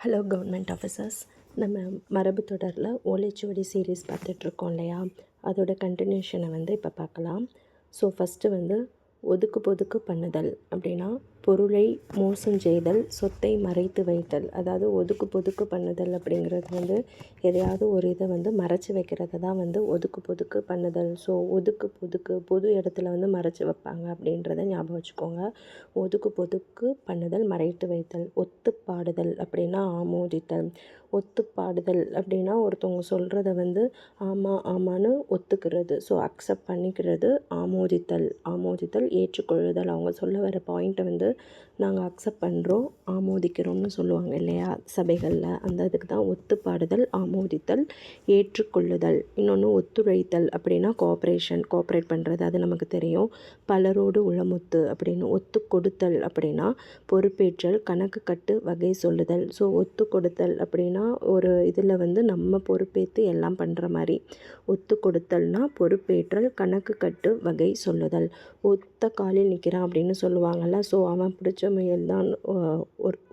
Hello government officers. நம்ம மரபு தொடரில் ஓலைச்சுவடி சீரீஸ் பார்த்துட்ருக்கோம் இல்லையா? அதோட கண்டினியூஷனை இப்போ பார்க்கலாம். ஸோ ஃபஸ்ட்டு ஒதுக்கு பொதுக்கு பண்ணுதல் அப்படின்னா பொருளை மோசம் செய்தல், சொத்தை மறைத்து வைத்தல். அதாவது ஒதுக்கு பொதுக்கு பண்ணுதல் அப்படிங்கிறது எதையாவது ஒரு இதை மறைச்சி வைக்கிறது தான் ஒதுக்கு பொதுக்கு பண்ணுதல். ஸோ ஒதுக்கு பொதுக்கு பொது இடத்துல மறைச்சி வைப்பாங்க அப்படின்றத ஞாபகம் வச்சுக்கோங்க. ஒதுக்கு பொதுக்கு பண்ணுதல், மறைத்து வைத்தல். ஒத்து பாடுதல் அப்படின்னா ஆமோதித்தல். ஒத்து பாடுதல் அப்படின்னா ஒருத்தவங்க சொல்கிறத ஆமாம் ஆமான்னு ஒத்துக்கிறது. ஸோ அக்செப்ட் பண்ணிக்கிறது. ஆமோதித்தல் ஏற்றுக்கொள்ளுதல். அவங்க சொல்ல வர பாயிண்ட்டை நாங்கள் அக்செப்ட் பண்ணுறோம், ஆமோதிக்கிறோம்னு சொல்லுவாங்க இல்லையா சபைகளில். அந்த இதுக்கு தான் ஒத்து பாடுதல், ஆமோதித்தல், ஏற்றுக்கொள்ளுதல். இன்னொன்று ஒத்துழைத்தல் அப்படின்னா கோஆப்ரேட் பண்ணுறது, அது நமக்கு தெரியும். பலரோடு உளமுத்து அப்படின்னு. ஒத்து கொடுத்தல் அப்படின்னா பொறுப்பேற்றல், கணக்கு கட்டு, வகை சொல்லுதல். ஸோ ஒத்து கொடுத்தல் அப்படின்னா ஒரு இதில் நம்ம பொறுப்பேற்று எல்லாம் பண்ணுற மாதிரி. ஒத்து கொடுத்தல்னா பொறுப்பேற்றல், கணக்கு கட்டு, வகை சொல்லுதல். ஒத்த காலில் நிற்கிறான் அப்படின்னு சொல்லுவாங்கள்ல. ஸோ அவன் பிடிச்ச முயல் தான்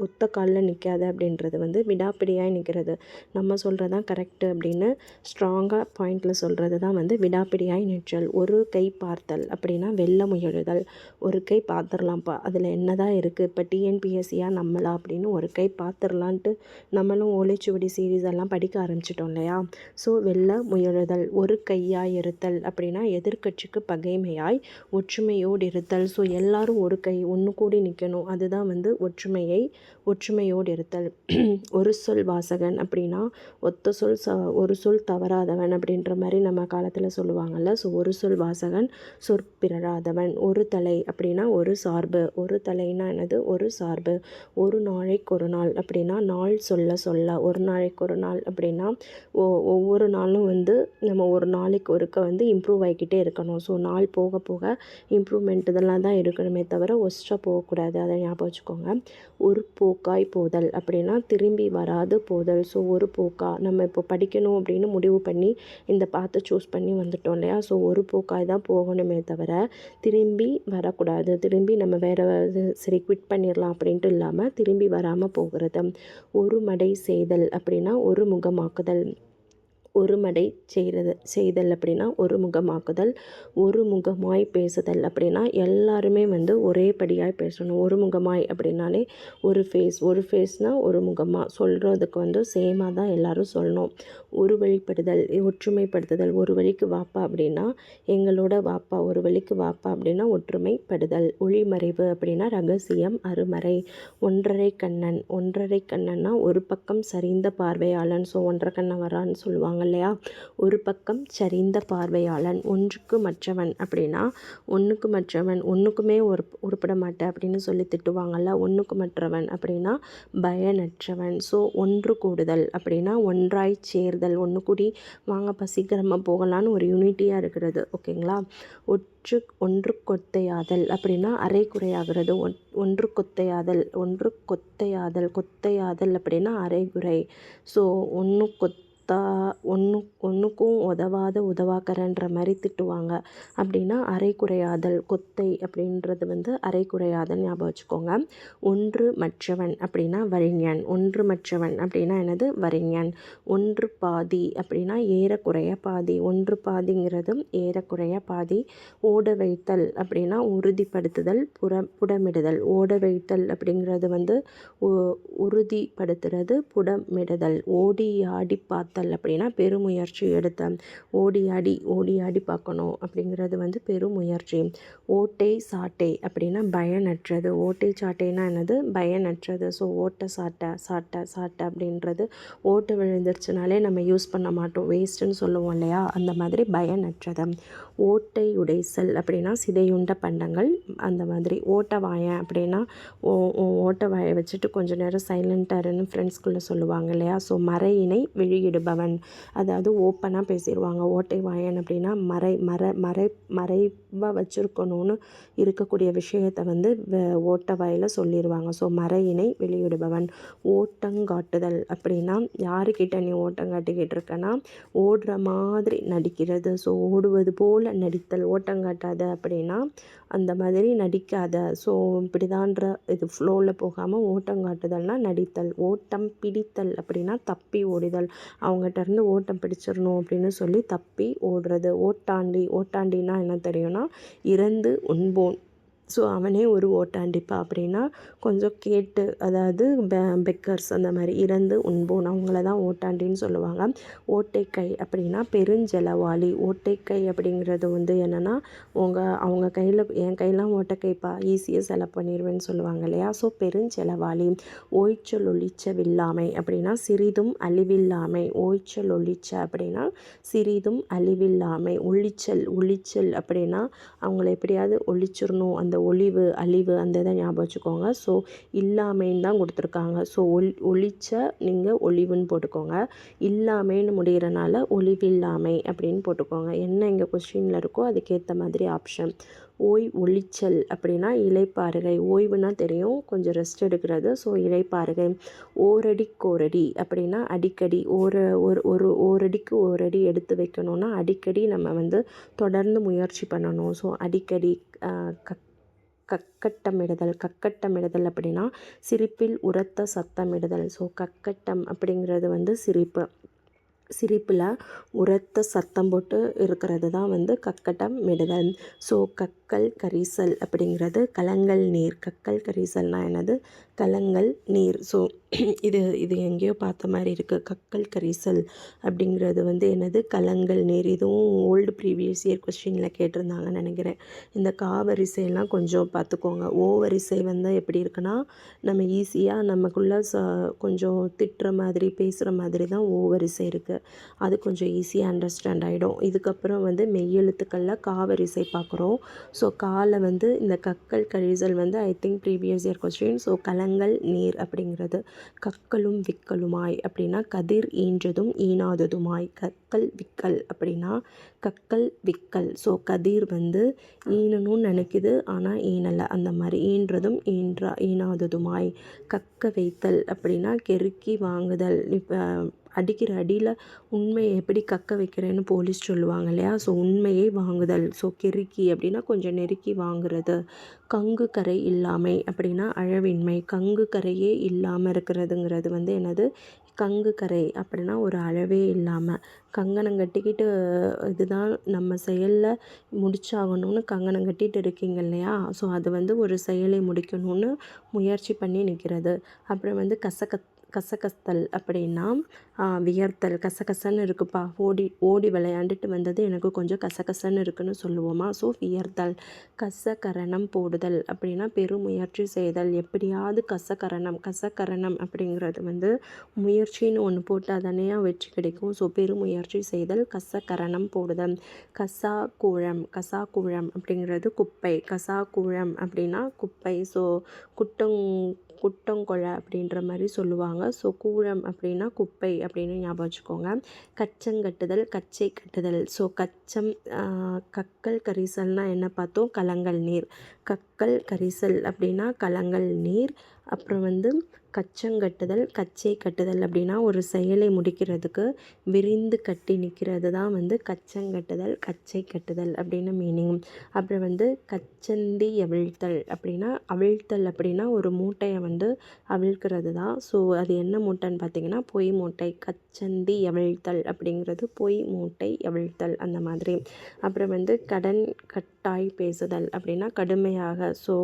ஒத்த காலில் நிற்காத அப்படின்றது விடாப்பிடியாய் நிற்கிறது. நம்ம சொல்கிறது தான் கரெக்டு அப்படின்னு ஸ்ட்ராங்காக பாயிண்டில் சொல்கிறது தான் விடாப்பிடியாய் நிற்றல். ஒரு கை பார்த்தல் அப்படின்னா வெல்ல முயலுதல். ஒரு கை பார்த்துடலாம்ப்பா, அதில் என்ன தான் இருக்குது, இப்போ டிஎன்பிஎஸ்சியாக நம்மளா அப்படின்னு ஒரு கை பார்த்துடலான்ட்டு நம்மளும் ஓலைச்சுவடி சீரீஸ் எல்லாம் படிக்க ஆரம்பிச்சிட்டோம் இல்லையா? ஸோ வெல்ல முயலுதல். ஒரு கையாய் இருத்தல் அப்படின்னா எதிர்கட்சிக்கு பகைமையாய் ஒற்றுமையோடு இருத்தல். ஸோ எல்லாரும் ஒரு கை ஒன்று கூடி நிற்கணும், அதுதான் ஒற்றுமையோடு இருத்தல். ஒரு சொல் வாசகன் அப்படின்னா ஒத்த சொல் ஒரு சொல் தவறாதவன் அப்படின்ற மாதிரி நம்ம காலத்தில் சொல்லுவாங்கள்ல. ஸோ ஒரு சொல் வாசகன், சொற்பிறராதவன். ஒரு தலை அப்படின்னா ஒரு சார்பு. ஒரு தலைன்னா என்னது? ஒரு சார்பு. ஒரு நாளைக்கு ஒரு நாள் அப்படின்னா நாள் சொல்ல. ஒரு நாளைக்கு ஒரு நாள் அப்படின்னா ஒவ்வொரு நாளும் நம்ம ஒரு நாளைக்கு ஒருக்க இம்ப்ரூவ் ஆகிக்கிட்டே இருக்கணும். ஸோ நாள் போக போக இம்ப்ரூவ்மெண்ட் இதெல்லாம் தான் இருக்கணுமே தவிர ஒஸ்ட்டாக போகக்கூடாது, அதை ஞாபகம் வச்சுக்கோங்க. ஒரு போக்காய் போதல் அப்படின்னா திரும்பி வராது போதல். ஸோ ஒரு போக்கா நம்ம இப்போ படிக்கணும் அப்படின்னு முடிவு பண்ணி இந்த பாத்தை சூஸ் பண்ணி வந்துட்டோம் இல்லையா? ஸோ ஒரு போக்காய் தான் போகணுமே தவிர திரும்பி வரக்கூடாது. திரும்பி நம்ம வேறு சரி குவிட் பண்ணிடலாம் அப்படின்ட்டு இல்லாமல் திரும்பி வராமல் போகிறது. ஒரு மடை செய்தல் அப்படின்னா ஒரு முகமாக்குதல். ஒரு மடை செய்தல் அப்படின்னா ஒரு முகமாக்குதல். ஒரு முகமாய் பேசுதல் அப்படின்னா எல்லாருமே ஒரே படியாய் பேசணும். ஒரு முகமாய் அப்படின்னாலே ஒரு ஃபேஸ்னால் ஒரு முகமாக சொல்கிறதுக்கு சேமாக தான் எல்லோரும் சொல்லணும். ஒரு வழிப்படுதல், ஒற்றுமைப்படுத்துதல். ஒரு வழிக்கு வாப்பா அப்படின்னா எங்களோட வாப்பா, ஒரு வழிக்கு வாப்பா அப்படின்னா ஒற்றுமைப்படுதல். ஒளிமறைவு அப்படின்னா ரகசியம், அருமறை. ஒன்றரை கண்ணன்னா ஒரு பக்கம் சரிந்த பார்வையாளன். ஸோ ஒன்றரை கண்ணன் வரான்னு சொல்லுவாங்க இல்லையா? ஒரு பக்கம் சரிந்த பார்வையாளன். ஒன்றுக்கு மற்றவன் அப்படின்னா ஒன்றுக்கு மற்றவன், ஒன்றுக்குமே உருப்பட மாட்டேன் அப்படின்னு சொல்லி திட்டுவாங்கள்ல. ஒன்றுக்கு மற்றவன் அப்படின்னா பயனற்றவன். ஸோ ஒன்று கூடுதல் அப்படின்னா ஒன்றாய் சேர்தல். ஒன்று கூடி வாங்கப்பா சீக்கிரமாக போகலான்னு ஒரு யூனிட்டியாக இருக்கிறது. ஓகேங்களா? ஒன்று கொத்தையாதல் அப்படின்னா அரை குறையாகிறது. ஒன்று கொத்தையாதல் அப்படின்னா அரைகுறை. ஸோ ஒன்றுக்கும் உதவாத உதவாக்கரன்ற மாதிரி திட்டுவாங்க அப்படின்னா அரை குறையாதல். கொத்தை அப்படின்றது அரை குறையாதல், ஞாபகம் வச்சுக்கோங்க. ஒன்று மற்றவன் அப்படின்னா வரிஞன். ஒன்று மற்றவன் அப்படின்னா என்னது? வரிஞன். ஒன்று பாதி அப்படின்னா ஏறக்குறைய பாதி. ஒன்று பாதிங்கிறதும் ஏறக்குறைய பாதி. ஓட வைத்தல் அப்படின்னா உறுதிப்படுத்துதல், புடமிடுதல். ஓட வைத்தல் அப்படிங்கிறது உறுதிப்படுத்துறது, புடமிடுதல். ஓடி ஆடி பார்த்தல் அப்படின்னா பெருமுயற்சி எடுத்த. ஓடி ஆடி பார்க்கணும் அப்படிங்கிறது பெருமுயற்சி. ஓட்டை சாட்டை அப்படின்னா பயனற்றது. ஓட்டை சாட்டைனா என்னது? பயனற்றது. ஸோ ஓட்டை சாட்டை அப்படின்றது ஓட்டை விழுந்துருச்சுனாலே நம்ம யூஸ் பண்ண மாட்டோம், வேஸ்ட்டுன்னு சொல்லுவோம் இல்லையா? அந்த மாதிரி பயனற்றது. ஓட்டை உடைசல் அப்படின்னா சிதையுண்ட பண்டங்கள், அந்த மாதிரி. ஓட்ட வாயன் அப்படின்னா ஓட்ட வாயை வச்சுட்டு கொஞ்சம் நேரம் சைலண்ட்டாக இருன்னு ஃப்ரெண்ட்ஸ்குள்ளே சொல்லுவாங்க இல்லையா? ஸோ மறையினை வெளியிடுபவன் வெளியிடுபவன். அதாவது ஓப்பனாக பேசிடுவாங்க. ஓட்டை வாயன் அப்படின்னா மறைவாக வச்சுருக்கணும்னு இருக்கக்கூடிய விஷயத்தை வந்து ஓட்ட வாயில் சொல்லிடுவாங்க. ஸோ மறையினை வெளியிடுபவன். ஓட்டங்காட்டுதல் அப்படின்னா யாருக்கிட்ட நீ ஓட்டங்காட்டிக்கிட்டு இருக்கன்னா ஓடுற மாதிரி நடிக்கிறது. ஸோ ஓடுவது போல் நடித்தல். ஓட்டங்காட்டாத அப்படின்னா அந்த மாதிரி நடிக்காத. ஸோ இப்படிதான்ற இது ஃப்ளோவில் போகாமல் ஓட்டங்காட்டுதல்னால் நடித்தல். ஓட்டம் பிடித்தல் அப்படின்னா தப்பி ஓடுதல். அவங்ககிட்ட இருந்து ஓட்டம் பிடிச்சிடணும் அப்படின்னு சொல்லி தப்பி ஓடுறது. ஓட்டாண்டினா என்ன தெரியும்னா இறந்து உண்போன். ஸோ அவனே ஒரு ஓட்டாண்டிப்பா அப்படின்னா கொஞ்சம் கேட்டு, அதாவது பெக்கர்ஸ் அந்த மாதிரி இறந்து உண்போன் அவங்கள தான் ஓட்டாண்டின்னு சொல்லுவாங்க. ஓட்டைக்கை அப்படின்னா பெருஞ்செலவாளி. ஓட்டைக்கை அப்படிங்கிறது வந்து என்னென்னா அவங்க கையில் என் கையெல்லாம் ஓட்டைக்கைப்பா ஈஸியாக செலவு பண்ணிடுவேன்னு சொல்லுவாங்க இல்லையா. ஸோ பெருஞ்செலவாளி. ஓய்ச்சல் ஒழிச்ச வில்லாமை அப்படின்னா சிறிதும் அழிவில்லாமை. ஓய்ச்சல் ஒழிச்ச அப்படின்னா சிறிதும் அழிவில்லாமை. ஒழிச்சல் அப்படின்னா அவங்கள எப்படியாவது ஒழிச்சிடணும், அந்த ஒழிவு அழிவு அந்த இதை ஞாபகம் வச்சுக்கோங்க. ஸோ இல்லாமைன்னு தான் கொடுத்துருக்காங்க. ஸோ ஒழிச்ச நீங்கள் ஒழிவுன்னு போட்டுக்கோங்க. இல்லாமைன்னு முடிகிறனால ஒழிவில்லாமை அப்படின்னு போட்டுக்கோங்க. என்ன இங்கே கொஸ்டினில் இருக்கோ அதுக்கேற்ற மாதிரி ஆப்ஷன். ஒழிச்சல் அப்படின்னா இளைப்பாறுகை. ஓய்வுனா தெரியும், கொஞ்சம் ரெஸ்ட் எடுக்கிறது. ஸோ இளைப்பாறுகை. ஓரடிக்கோரடி அப்படின்னா அடிக்கடி ஓரடிக்கு ஓரடி எடுத்து வைக்கணும்னா அடிக்கடி நம்ம வந்து தொடர்ந்து முயற்சி பண்ணணும். ஸோ அடிக்கடி. கக்கட்டமிடுதல் அப்படின்னா சிரிப்பில் உரத்த சத்தமிடுதல். ஸோ கக்கட்டம் அப்படிங்கிறது வந்து சிரிப்பில் உரத்த சத்தம் போட்டு இருக்கிறது தான் வந்து கக்கட்டமிடுதல். ஸோ கக்கல் கரிசல் அப்படிங்கிறது கலங்கல் நீர். கக்கல் கரிசல்னால் என்னது? கலங்கல் நீர். ஸோ இது எங்கேயோ பார்த்த மாதிரி இருக்குது. கக்கல் கரிசல் அப்படிங்கிறது வந்து என்னது? கலங்கல் நீர். இதுவும் ஓல்டு ப்ரீவியஸ் இயர் கொஸ்டினில் கேட்டிருந்தாங்கன்னு நினைக்கிறேன். இந்த காவரிசையெல்லாம் கொஞ்சம் பார்த்துக்கோங்க. ஓவரிசை வந்து எப்படி இருக்குன்னா நம்ம ஈஸியாக நமக்குள்ளே கொஞ்சம் திட்டுற மாதிரி பேசுகிற மாதிரி தான் ஓவரிசை இருக்குது. அது கொஞ்சம் ஈஸியாக அண்டர்ஸ்டாண்ட் ஆகிடும். இதுக்கப்புறம் வந்து மெய்யெழுத்துக்களில் காவரிசை பார்க்குறோம். ஸோ காலை வந்து இந்த கக்கல் கரிசல் வந்து I think previous year question. So கலங்கல் நீர் அப்படிங்கிறது. கற்களும் விக்கலுமாய் அப்படின்னா கதிர் ஈன்றதும் ஈனாததுமாய். கற்கள் விக்கல் அப்படின்னா கற்கள் விக்கல். ஸோ கதிர் வந்து ஈனணும்னு நினைக்குது ஆனால் ஈனலை, அந்த மாதிரி ஈன்றதும் ஈனாததுமாய். கக்க வைத்தல் அப்படின்னா கெருக்கி வாங்குதல். இப்போ அடிக்கிற அடியில் உண்மையை எப்படி கக்க வைக்கிறேன்னு போலீஸ் சொல்லுவாங்க இல்லையா. ஸோ உண்மையை வாங்குதல். ஸோ கெருக்கி அப்படின்னா கொஞ்சம் நெருக்கி வாங்குறது. கங்கு கரை இல்லாமை அப்படின்னா அழவின்மை. கங்கு கரையே இல்லாமல் இருக்கிறதுங்கிறது வந்து என்னது? கங்கு கரை அப்படின்னா ஒரு அழவே இல்லாமல். கங்கணம் கட்டிக்கிட்டு இதுதான் நம்ம செயலில் முடிச்சாகணும்னு கங்கணம் கட்டிட்டு இருக்கீங்க இல்லையா. ஸோ அது வந்து ஒரு செயலை முடிக்கணும்னு முயற்சி பண்ணி நிற்கிறது. அப்புறம் வந்து கசகஸ்தல் அப்படின்னா வியர்த்தல். கசகசன்னு இருக்குப்பா, ஓடி விளையாண்டுட்டு வந்தது எனக்கு கொஞ்சம் கசகசன்னு இருக்குன்னு சொல்லுவோமா. ஸோ வியர்த்தல். கசகரணம் போடுதல் அப்படின்னா பெருமுயற்சி செய்தல். எப்படியாவது கசகரணம் அப்படிங்கிறது வந்து முயற்சின்னு ஒன்று போட்டால் தானே வெற்றி கிடைக்கும். ஸோ பெருமுயற்சி செய்தல். கசகரணம் போடுதல். கசாக்கூழம் அப்படிங்கிறது குப்பை. கசாக்கூழம் அப்படின்னா குப்பை. ஸோ குட்டங்கொலை அப்படின்ற மாதிரி சொல்லுவாங்க. ஸோ கூழம் அப்படின்னா குப்பை அப்படின்னு ஞாபகம் வச்சுக்கோங்க. கச்சங்கட்டுதல் கச்சை கட்டுதல். ஸோ கக்கல் கரிசல்னால் என்ன பார்த்தோம்? கலங்கல் நீர். கக்கல் கரிசல் அப்படின்னா கலங்கல் நீர். அப்புறம் வந்து கச்சங்கட்டுதல் கச்சை கட்டுதல் அப்படின்னா ஒரு செயலை முடிக்கிறதுக்கு விரிந்து கட்டி நிற்கிறது தான் வந்து கச்சங்கட்டுதல் கச்சை கட்டுதல் அப்படின்னு மீனிங். அப்புறம் வந்து கச்சந்தி அவிழ்த்தல் அப்படின்னா ஒரு மூட்டையை வந்து அவிழ்க்கிறது தான். ஸோ அது என்ன மூட்டைன்னு பார்த்தீங்கன்னா பொய் மூட்டை. கச்சந்தி அவிழ்த்தல் அப்படிங்கிறது பொய் மூட்டை அவிழ்த்தல் அந்த மாதிரி. அப்புறம் வந்து கடன் கட்டாய் பேசுதல் அப்படின்னா கடுமையாக. ஸோ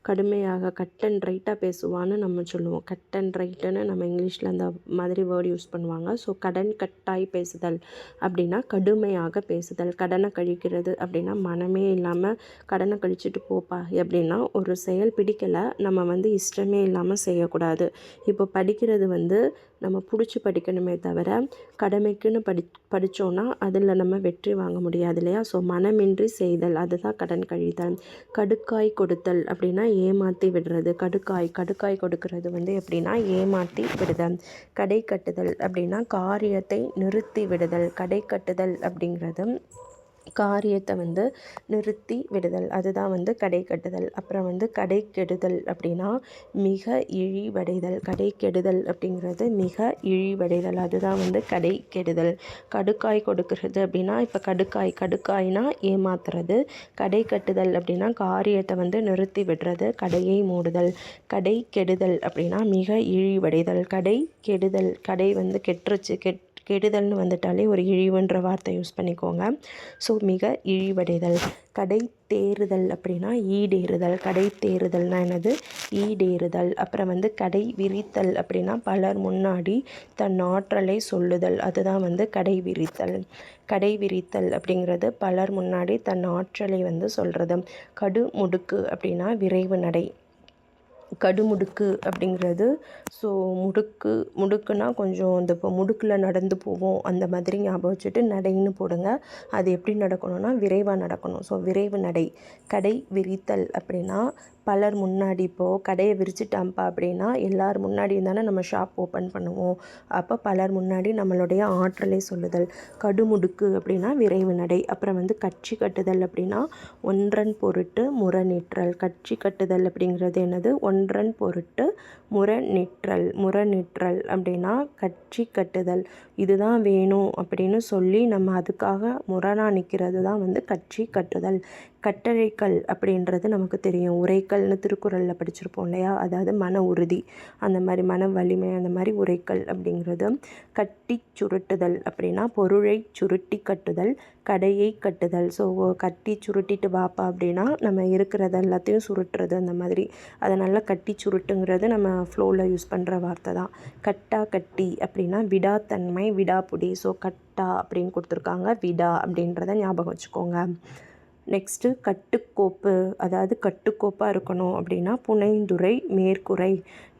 கடுமையாக கட் அண்ட் ரைட்டாக பேசுவான்னு நம்ம சொல்லுவோம். கட் அண்ட் ரைட்டுன்னு நம்ம இங்கிலீஷில் அந்த மாதிரி வேர்டு யூஸ் பண்ணுவாங்க. ஸோ கடன் கட்டாய் பேசுதல் அப்படின்னா கடுமையாக பேசுதல். கடனை கழிக்கிறது அப்படின்னா மனமே இல்லாமல் கடனை கழிச்சிட்டு போப்பா அப்படின்னா ஒரு செயல் பிடிக்கலை, நம்ம வந்து இஷ்டமே இல்லாமல் செய்யக்கூடாது. இப்போ படிக்கிறது வந்து நம்ம பிடிச்சி படிக்கணுமே தவிர கடமைக்குன்னு படித்தோன்னா அதில் நம்ம வெற்றி வாங்க முடியாது இல்லையா? ஸோ மனமின்றி செய்தல் அதுதான் கடன் கழித்தல். கடுக்காய் கொடுத்தல் அப்படின்னா ஏமாற்றி விடுறது. கடுக்காய் கொடுக்கறது வந்து எப்படின்னா ஏமாற்றி விடுதல். கடை கட்டுதல் அப்படின்னா காரியத்தை நிறுத்தி விடுதல். கடை கட்டுதல் அப்படிங்கிறது காரியத்தை வந்து நிறுத்தி விடுதல். அதுதான் வந்து கடை கட்டுதல். அப்புறம் வந்து கடை கெடுதல் அப்படின்னா மிக இழிவடைதல். கடை கெடுதல் அப்படிங்கிறது மிக இழிவடைதல். அதுதான் வந்து கடை கெடுதல். கடுக்காய் கொடுக்கறது அப்படின்னா இப்போ கடுக்காய்னா ஏமாத்துறது. கடை கட்டுதல் அப்படின்னா காரியத்தை வந்து நிறுத்தி விடுறது. கடையை மூடுதல். கடை கெடுதல் அப்படின்னா மிக இழிவடைதல். கடை கெடுதல் கடை வந்து கெட்டுருச்சு கெடுதல்னு வந்துட்டாலே ஒரு இழிவுன்ற வார்த்தை யூஸ் பண்ணிக்கோங்க. ஸோ மிக இழிவடைதல். கடை தேறுதல் அப்படின்னா ஈடேறுதல். கடை தேறுதல்னா என்னது? ஈடேறுதல். அப்புறம் வந்து கடை விரித்தல் அப்படின்னா பலர் முன்னாடி தன் ஆற்றலை சொல்லுதல். அதுதான் வந்து கடை விரித்தல். கடை விரித்தல் அப்படிங்கிறது பலர் முன்னாடி தன் ஆற்றலை வந்து சொல்கிறது. கடுமுடுக்கு அப்படின்னா விரைவு நடை. கடுமுடுக்கு அப்படிங்கிறது ஸோ முடுக்குனா கொஞ்சம் இந்த இப்போ முடுக்கில் நடந்து போவோம் அந்த மாதிரி ஞாபகம் வச்சுட்டு நடைன்னு போடுங்க. அது எப்படி நடக்கணும்னா விரைவாக நடக்கணும். ஸோ விரைவு நடை. கடை விரித்தல் அப்படின்னா பலர் முன்னாடி இப்போது கடையை விரிச்சிட்டாம்ப்பா அப்படின்னா எல்லார் முன்னாடியும் தானே நம்ம ஷாப் ஓப்பன் பண்ணுவோம். அப்போ பலர் முன்னாடி நம்மளுடைய ஆற்றலை சொல்லுதல். கடுமுடுக்கு அப்படின்னா விரைவு நடை. அப்புறம் வந்து கட்சி கட்டுதல் அப்படின்னா ஒன்றன் பொருட்டு முரணிற்றல். கட்சி கட்டுதல் அப்படிங்கிறது என்னது? ஒன்றன் பொருட்டு முரணிற்றல் அப்படின்னா கட்சி கட்டுதல். இதுதான் வேணும் அப்படின்னு சொல்லி நம்ம அதுக்காக முரணாக நிற்கிறது தான் வந்து கட்சி கட்டுதல். கட்டளைக்கல் அப்படின்றது நமக்கு தெரியும். உரைக்கல்னு திருக்குறளில் படிச்சிருப்போம் இல்லையா? அதாவது மன உறுதி அந்த மாதிரி மன வலிமை அந்த மாதிரி உரைக்கல் அப்படிங்கிறது. கட்டி சுருட்டுதல் அப்படின்னா பொருளை சுருட்டி கட்டுதல். கடையை கட்டுதல். ஸோ கட்டி சுருட்டிட்டு வாப்பா அப்படின்னா நம்ம இருக்கிறது எல்லாத்தையும் சுருட்டுறது அந்த மாதிரி. அதை நல்லா கட்டி சுருட்டுங்கிறது நம்ம ஃப்ளோவில் யூஸ் பண்ணுற வார்த்தை தான். கட்டி அப்படின்னா விடாத்தன்மை விடாப்புடி. ஸோ கட்டா அப்படின்னு கொடுத்துருக்காங்க. விடா அப்படின்றத ஞாபகம் வச்சுக்கோங்க. நெக்ஸ்ட்டு கட்டுக்கோப்பு. அதாவது கட்டுக்கோப்பாக இருக்கணும் அப்படின்னா புனைந்துரை மேற்குறை.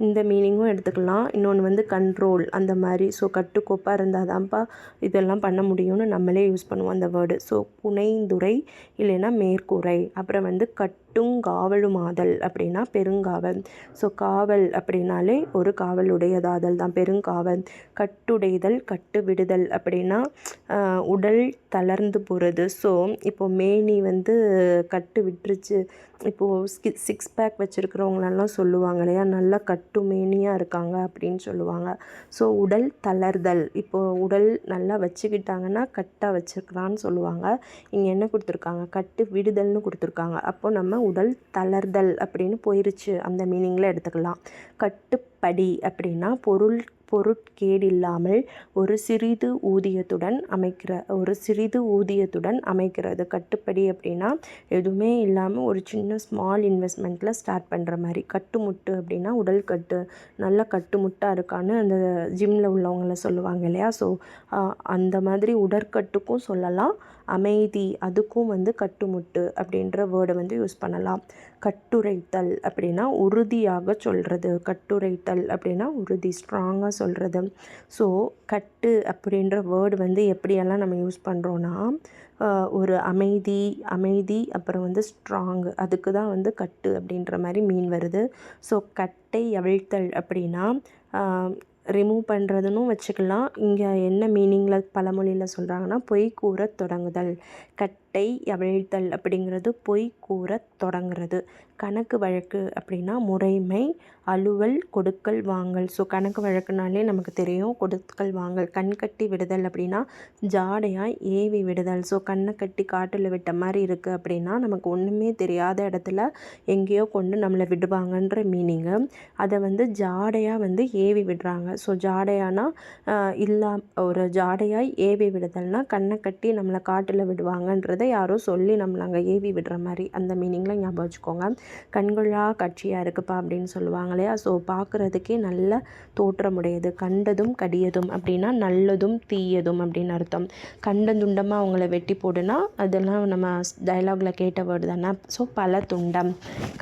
இந்த மீனிங்கும் எடுத்துக்கலாம். இன்னொன்று வந்து கண்ட்ரோல் அந்த மாதிரி. ஸோ கட்டுக்கோப்பாக இருந்தால் தான்ப்பா இதெல்லாம் பண்ண முடியும்னு நம்மளே யூஸ் பண்ணுவோம் அந்த வேர்டு. ஸோ புனைந்துரை இல்லைன்னா மேற்கூரை. அப்புறம் வந்து கட்டுங்காவலுமாதல் அப்படின்னா பெருங்காவல். ஸோ காவல் அப்படின்னாலே ஒரு காவலுடையதாதல் தான் பெருங்காவல். கட்டுடைதல் கட்டு விடுதல் அப்படின்னா உடல் தளர்ந்து போகிறது. ஸோ இப்போது மேனி வந்து கட்டு விட்டுருச்சு. இப்போது சிக்ஸ் பேக் வச்சுருக்கிறவங்களெல்லாம் சொல்லுவாங்க இல்லையா? நல்லா கட்டுமேனியாக இருக்காங்க அப்படின்னு சொல்லுவாங்க. ஸோ உடல் தளர்தல். இப்போது உடல் நல்லா வச்சுக்கிட்டாங்கன்னா கட்டாக வச்சுருக்கிறான்னு சொல்லுவாங்க. இங்கே என்ன கொடுத்துருக்காங்க? கட்டு விடுதல்னு கொடுத்துருக்காங்க. அப்போது நம்ம உடல் தளர்தல் அப்படின்னு போயிருச்சு அந்த மீனிங்கில் எடுத்துக்கலாம். கட்டுப்படி அப்படின்னா பொருட்கேடில்லாமல் ஒரு சிறிது ஊதியத்துடன் அமைக்கிறது. கட்டுப்படி அப்படின்னா எதுவுமே இல்லாமல் ஒரு சின்ன ஸ்மால் இன்வெஸ்ட்மெண்ட்டில் ஸ்டார்ட் பண்ணுற மாதிரி. கட்டுமுட்டு அப்படின்னா உடல் கட்டு நல்லா கட்டுமுட்டாக இருக்கான்னு அந்த ஜிம்மில் உள்ளவங்கள சொல்லுவாங்க இல்லையா? ஸோ அந்த மாதிரி உடற்கட்டுக்கும் சொல்லலாம். அமைதி அதுக்கும் வந்து கட்டுமுட்டு அப்படின்ற வேர்டை வந்து யூஸ் பண்ணலாம். கட்டுரைத்தல் அப்படின்னா உறுதியாக சொல்கிறது. கட்டுரைத்தல் அப்படின்னா உறுதி ஸ்ட்ராங்காக சொல்கிறது. ஸோ கட்டு அப்படின்ற வேர்டு வந்து எப்படியெல்லாம் நம்ம யூஸ் பண்ணுறோன்னா ஒரு அமைதி அப்புறம் வந்து ஸ்ட்ராங் அதுக்கு தான் வந்து கட்டு அப்படின்ற மாதிரி மீன் வருது. ஸோ கட்டை அவிழ்த்தல் அப்படின்னா ரிமூவ் பண்ணுறதுன்னு வச்சுக்கலாம். இங்கே என்ன மீனிங்கில் பழமொழியில் சொல்கிறாங்கன்னா பொய் கூற தொடங்குதல். கட்டை அவிழ்த்தல் அப்படிங்கிறது பொய் கூற தொடங்குறது. கணக்கு வழக்கு அப்படின்னா முறைமை அலுவல் கொடுக்கல் வாங்கல். ஸோ கணக்கு வழக்குனாலே நமக்கு தெரியும் கொடுக்கல் வாங்கல். கண் கட்டி விடுதல் அப்படின்னா ஜாடையாய் ஏவி விடுதல். ஸோ கண்ணை கட்டி காட்டில் விட்ட மாதிரி இருக்குது அப்படின்னா நமக்கு ஒன்றுமே தெரியாத இடத்துல எங்கேயோ கொண்டு நம்மளை விடுவாங்கன்ற மீனிங்கு. அதை வந்து ஜாடையாக வந்து ஏவி விடுறாங்க. ஸோ ஜாடையானா ஒரு ஜாடையாய் ஏவி விடுதல்னா கண்ணை கட்டி நம்மளை காட்டில் விடுவாங்கன்றது அப்படின்றத யாரோ சொல்லி நம்மளை அங்கே ஏவி விடுற மாதிரி அந்த மீனிங்கில் ஞாபகம் வச்சுக்கோங்க. கண்கொள்ளா காட்சியாக இருக்குப்பா அப்படின்னு சொல்லுவாங்க இல்லையா. ஸோ பார்க்குறதுக்கே நல்ல தோற்றமுடையது. கண்டதும் கடியதும் அப்படின்னா நல்லதும் தீயதும் அப்படின்னு அர்த்தம். கண்டந்துண்டமாக அவங்கள வெட்டி போடுனா அதெல்லாம் நம்ம டயலாகில் கேட்ட வேர்டு தானே. ஸோ பல துண்டம்.